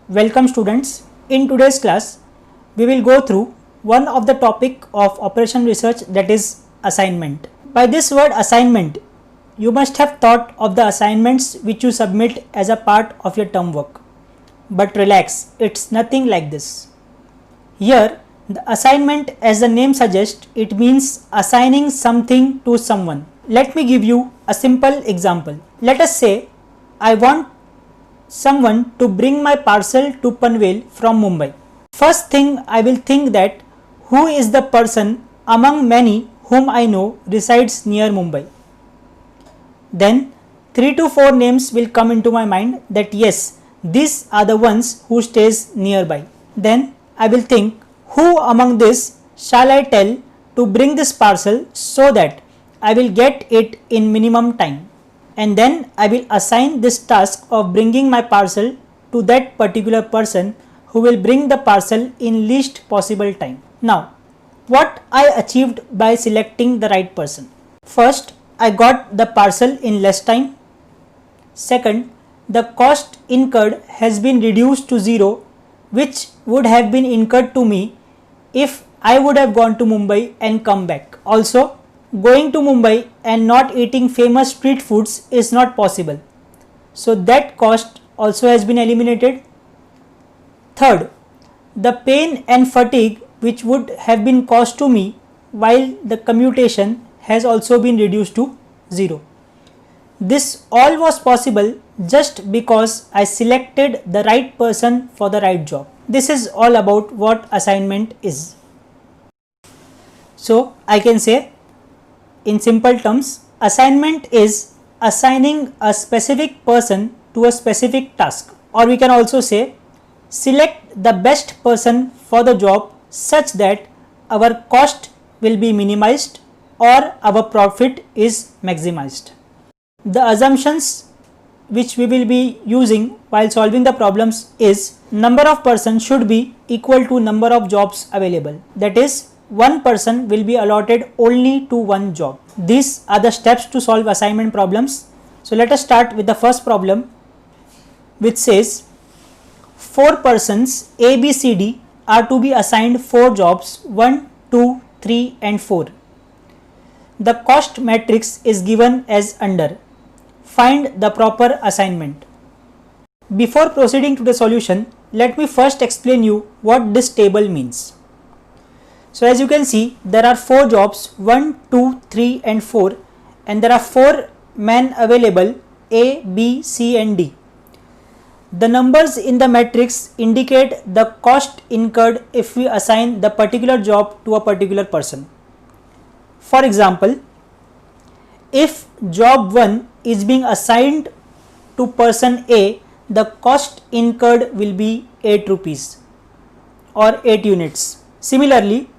Welcome students. In today's class, we will go through one of the topic of operation research, that is assignment. By this word assignment, you must have thought of the assignments which you submit as a part of your term work. But relax, it's nothing like this. Here, the assignment, as the name suggests, it means assigning something to someone. Let me give you a simple example. Let us say I want someone to bring my parcel to Panvel from Mumbai. First thing I will think that who is the person among many whom I know resides near Mumbai. Then 3 to 4 names will come into my mind that yes, these are the ones who stays nearby. Then I will think who among this shall I tell to bring this parcel so that I will get it in minimum time. And then I will assign this task of bringing my parcel to that particular person who will bring the parcel in least possible time. Now, what I achieved by selecting the right person? First, I got the parcel in less time. Second, the cost incurred has been reduced to zero, which would have been incurred to me if I would have gone to Mumbai and come back. Also, going to Mumbai and not eating famous street foods is not possible. So that cost also has been eliminated. Third, the pain and fatigue which would have been caused to me while the commutation has also been reduced to zero. This all was possible just because I selected the right person for the right job. This is all about what assignment is. So I can say, in simple terms, assignment is assigning a specific person to a specific task, or we can also say select the best person for the job such that our cost will be minimized or our profit is maximized. The assumptions which we will be using while solving the problems is number of persons should be equal to number of jobs available, that is one person will be allotted only to one job. These are the steps to solve assignment problems. So let us start with the first problem, which says 4 persons A, B, C, D are to be assigned 4 jobs 1, 2, 3 and 4. The cost matrix is given as under. Find the proper assignment. Before proceeding to the solution, let me first explain you what this table means. So as you can see, there are 4 jobs 1, 2, 3 and 4, and there are 4 men available A, B, C and D. The numbers in the matrix indicate the cost incurred if we assign the particular job to a particular person. For example, if job 1 is being assigned to person A, the cost incurred will be 8 rupees or 8 units. Similarly,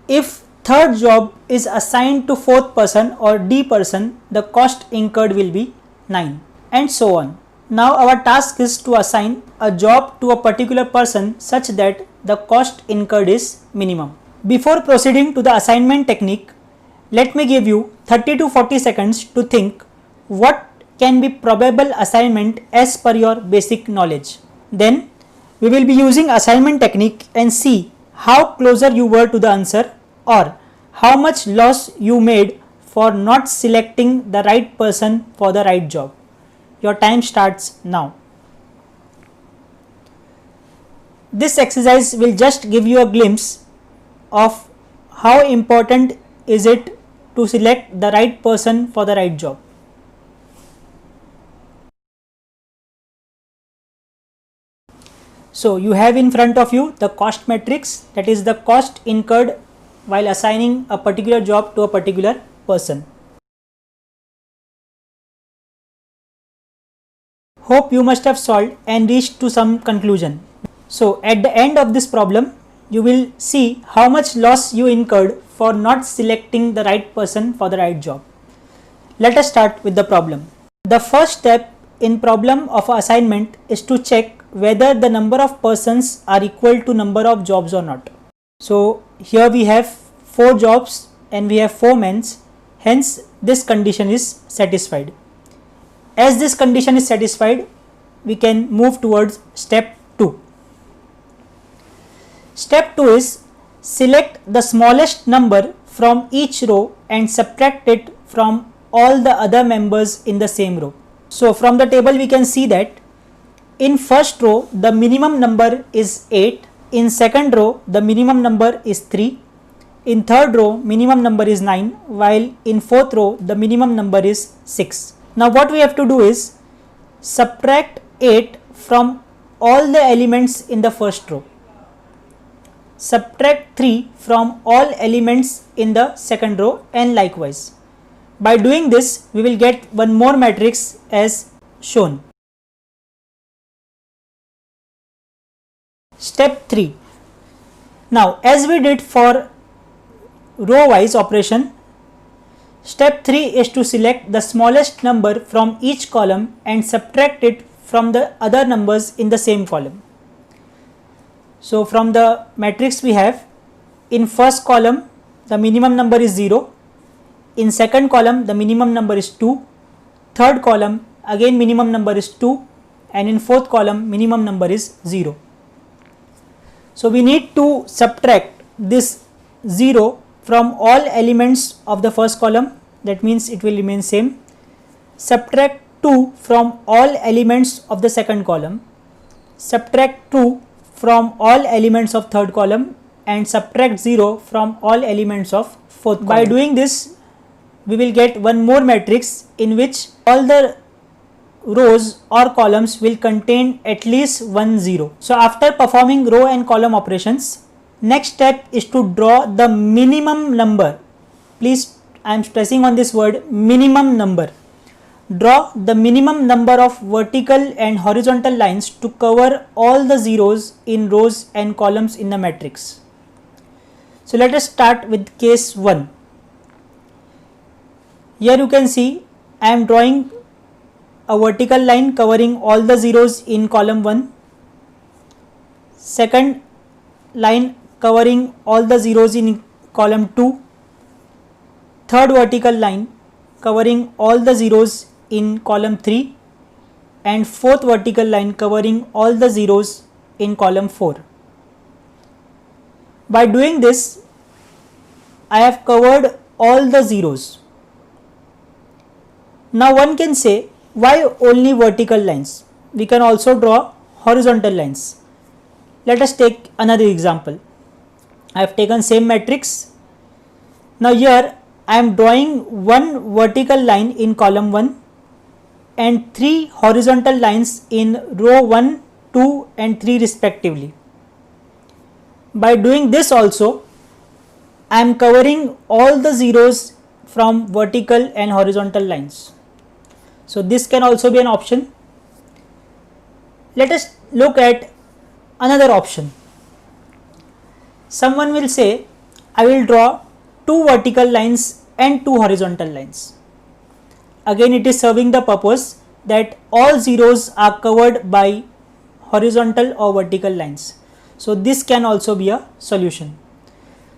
if third job is assigned to fourth person or D person, the cost incurred will be 9 and so on. Now our task is to assign a job to a particular person such that the cost incurred is minimum. Before proceeding to the assignment technique, let me give you 30 to 40 seconds to think what can be probable assignment as per your basic knowledge. Then we will be using assignment technique and see how closer you were to the answer or how much loss you made for not selecting the right person for the right job. Your time starts now. This exercise will just give you a glimpse of how important is it to select the right person for the right job. So you have in front of you the cost matrix, that is the cost incurred while assigning a particular job to a particular person. Hope you must have solved and reached to some conclusion. So at the end of this problem, you will see how much loss you incurred for not selecting the right person for the right job. Let us start with the problem. The first step in problem of assignment is to check whether the number of persons are equal to number of jobs or not. So here we have 4 jobs and we have 4 men, hence this condition is satisfied. As this condition is satisfied, we can move towards step 2. Step 2 is select the smallest number from each row and subtract it from all the other members in the same row. So from the table we can see that in first row the minimum number is 8, in second row the minimum number is 3, in third row minimum number is 9, while in fourth row the minimum number is 6. Now what we have to do is subtract 8 from all the elements in the first row. Subtract 3 from all elements in the second row and likewise. By doing this, we will get one more matrix as shown. Step 3. Now, as we did for row wise operation, step 3 is to select the smallest number from each column and subtract it from the other numbers in the same column. So, from the matrix we have, in first column the minimum number is 0, in second column the minimum number is 2, third column again minimum number is 2, and in fourth column minimum number is 0. So we need to subtract this 0 from all elements of the first column, that means it will remain same. Subtract 2 from all elements of the second column, subtract 2 from all elements of third column, and subtract 0 from all elements of fourth column. By doing this, we will get one more matrix in which all the rows or columns will contain at least one 0. So after performing row and column operations, next step is to draw the minimum number. Please, I am stressing on this word minimum number. Draw the minimum number of vertical and horizontal lines to cover all the zeros in rows and columns in the matrix. So let us start with case 1. Here you can see I am drawing a vertical line covering all the zeros in column 1, second line covering all the zeros in column 2, third vertical line covering all the zeros in column 3, and fourth vertical line covering all the zeros in column 4. By doing this, I have covered all the zeros. Now one can say, why only vertical lines? We can also draw horizontal lines. Let us take another example. I have taken same matrix. Now here I am drawing one vertical line in column 1 and 3 horizontal lines in row 1, 2 and 3 respectively. By doing this also, I am covering all the zeros from vertical and horizontal lines. So this can also be an option. Let us look at another option. Someone will say, I will draw 2 vertical lines and 2 horizontal lines. Again, it is serving the purpose that all zeros are covered by horizontal or vertical lines. So this can also be a solution.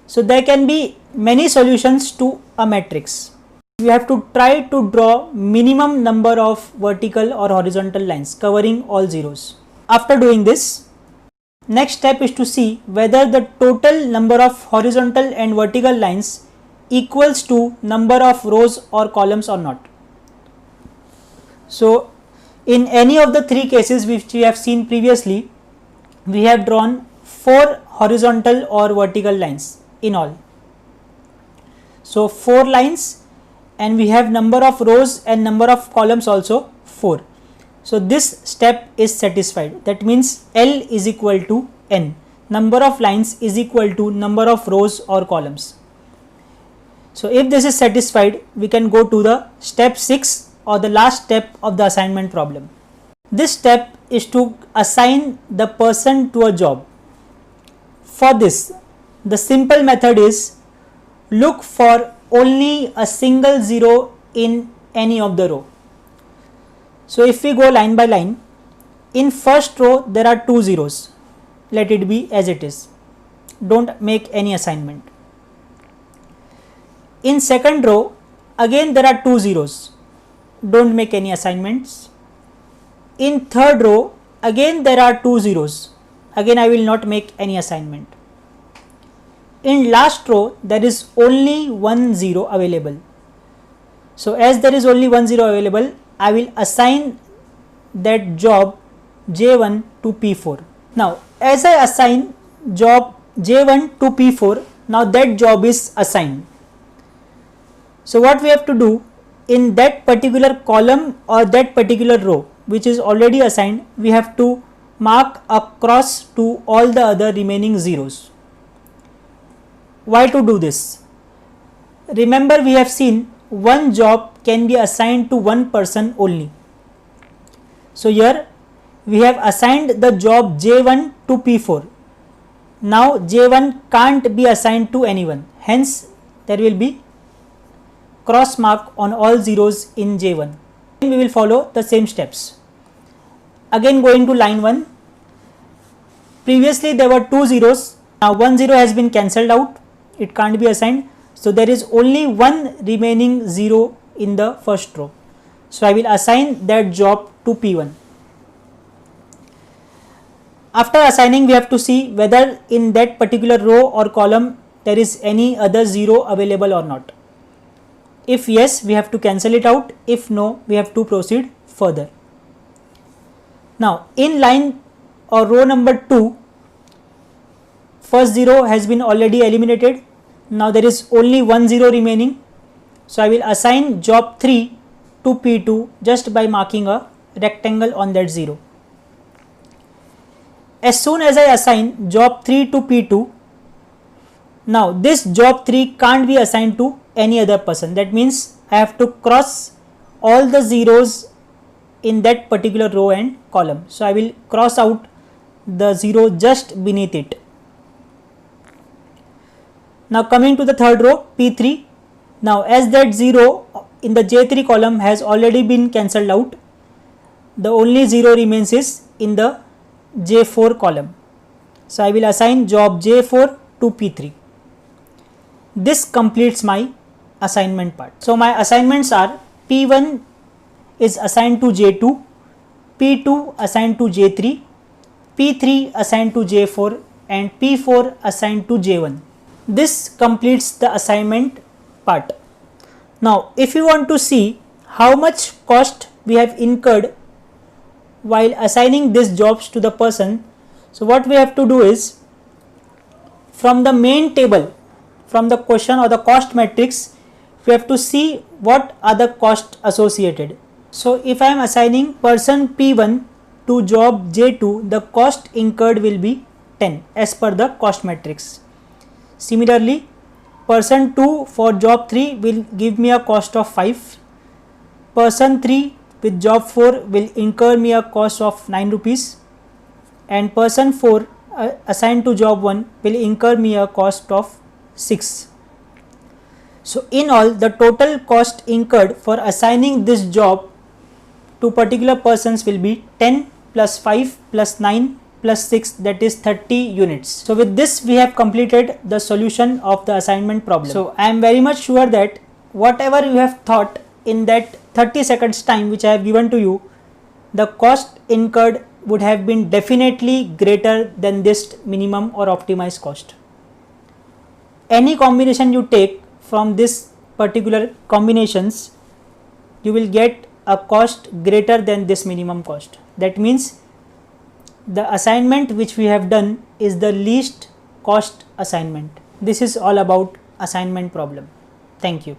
So there can be many solutions to a matrix. We have to try to draw minimum number of vertical or horizontal lines covering all zeros. After doing this, next step is to see whether the total number of horizontal and vertical lines equals to number of rows or columns or not. So in any of the 3 cases which we have seen previously, we have drawn 4 horizontal or vertical lines in all. So 4 lines, and we have number of rows and number of columns also 4. So this step is satisfied. That means L is equal to N. Number of lines is equal to number of rows or columns. So if this is satisfied, we can go to the step 6 or the last step of the assignment problem. This step is to assign the person to a job. For this, the simple method is look for only a single 0 in any of the row. So if we go line by line, in first row there are 2 zeros. Let it be as it is. Don't make any assignment. In second row, again there are 2 zeros. Don't make any assignments. In third row, again there are 2 zeros. Again I will not make any assignment. in last row there is only one 0 available. So as there is only one 0 available, I will assign that job J1 to P4. Now as I assign job J1 to P4, now that job is assigned. So what we have to do, in that particular column or that particular row which is already assigned, we have to mark a cross to all the other remaining zeros. Why to do this? Remember, we have seen one job can be assigned to one person only. So here we have assigned the job J1 to P4. Now J1 can't be assigned to anyone, hence there will be cross mark on all zeros in J1. We will follow the same steps. Again going to line 1. Previously there were two zeros, now one 0 has been cancelled out, it can't be assigned. So there is only one remaining 0 in the first row. So I will assign that job to P1. After assigning, we have to see whether in that particular row or column there is any other 0 available or not. If yes, we have to cancel it out. If no, we have to proceed further. Now in line or row number 2, first 0 has been already eliminated. Now there is only one 0 remaining. So I will assign job 3 to P2 just by marking a rectangle on that 0. As soon as I assign job 3 to P2, now this job 3 can't be assigned to any other person. That means I have to cross all the zeros in that particular row and column. So I will cross out the 0 just beneath it. Now coming to the third row, P3. Now as that 0 in the J3 column has already been cancelled out, the only 0 remains is in the J4 column. So I will assign job J4 to P3. This completes my assignment part. So my assignments are: P1 is assigned to J2, P2 assigned to J3, P3 assigned to J4 and P4 assigned to J1. This completes the assignment part. Now if you want to see how much cost we have incurred while assigning these jobs to the person, so what we have to do is, from the main table, from the question or the cost matrix, we have to see what are the costs associated. So if I am assigning person P1 to job J2, the cost incurred will be 10 as per the cost matrix. Similarly, person 2 for job 3 will give me a cost of 5. Person 3 with job 4 will incur me a cost of 9 rupees, and person 4 assigned to job 1 will incur me a cost of 6. So in all, the total cost incurred for assigning this job to particular persons will be 10 plus 5 plus 9 plus 6, that is 30 units. So with this we have completed the solution of the assignment problem. So I am very much sure that whatever you have thought in that 30 seconds time which I have given to you, the cost incurred would have been definitely greater than this minimum or optimized cost. Any combination you take from this particular combinations, you will get a cost greater than this minimum cost. That means the assignment which we have done is the least cost assignment. This is all about assignment problem. Thank you.